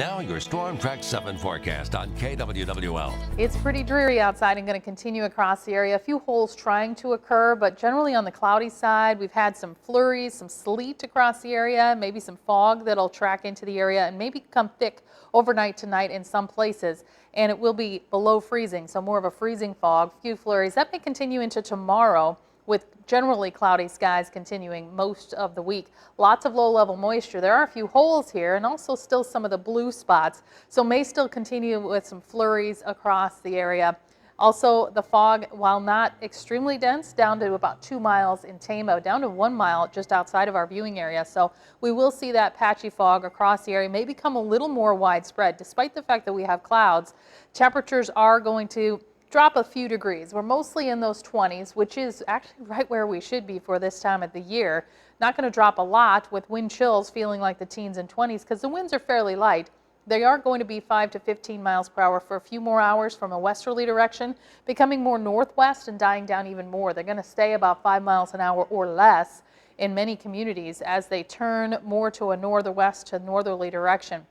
Now your Storm Track 7 forecast on KWWL. It's pretty dreary outside and going to continue across the area. A few holes trying to occur, but generally on the cloudy side. We've had some flurries, some sleet across the area, maybe some fog that'll track into the area and maybe become thick overnight tonight in some places. And it will be below freezing, so more of a freezing fog. A few flurries. That may continue into tomorrow, with generally cloudy skies continuing most of the week. Lots of low-level moisture. There are a few holes here and also still some of the blue spots, so may still continue with some flurries across the area. Also, the fog, while not extremely dense, down to about 2 miles in Tamo, down to 1 mile just outside of our viewing area. So we will see that patchy fog across the area may become a little more widespread. Despite the fact that we have clouds, temperatures are going to drop a few degrees. We're mostly in those 20s, which is actually right where we should be for this time of the year. Not going to drop a lot with wind chills feeling like the teens and 20s because the winds are fairly light. They are going to be 5 to 15 miles per hour for a few more hours from a westerly direction, becoming more northwest and dying down even more. They're going to stay about 5 miles an hour or less in many communities as they turn more to a northwest to northerly direction.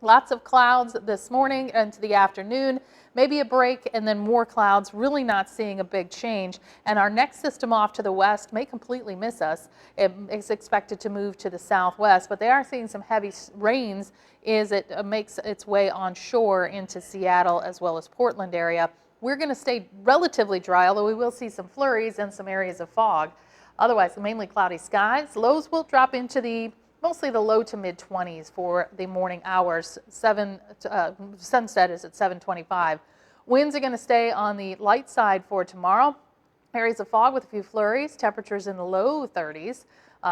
Lots of clouds this morning into the afternoon, maybe a break and then more clouds, really not seeing a big change. And our next system off to the west may completely miss us. It is expected to move to the southwest, but they are seeing some heavy rains as it makes its way onshore into Seattle as well as Portland area. We're going to stay relatively dry, although we will see some flurries and some areas of fog. Otherwise, mainly cloudy skies. Lows will drop into mostly the low to mid 20s for the morning hours. Sunset is at 7:25. Winds are going to stay on the light side for tomorrow. Areas of fog with a few flurries. Temperatures in the low 30s.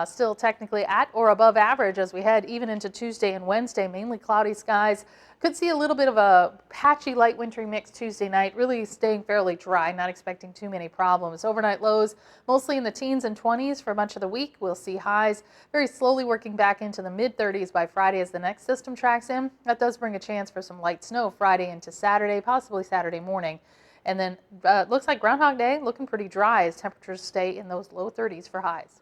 Still technically at or above average as we head even into Tuesday and Wednesday. Mainly cloudy skies. Could see a little bit of a patchy light wintry mix Tuesday night. Really staying fairly dry. Not expecting too many problems. Overnight lows mostly in the teens and 20s for much of the week. We'll see highs very slowly working back into the mid 30s by Friday as the next system tracks in. That does bring a chance for some light snow Friday into Saturday, possibly Saturday morning. And then looks like Groundhog Day looking pretty dry as temperatures stay in those low 30s for highs.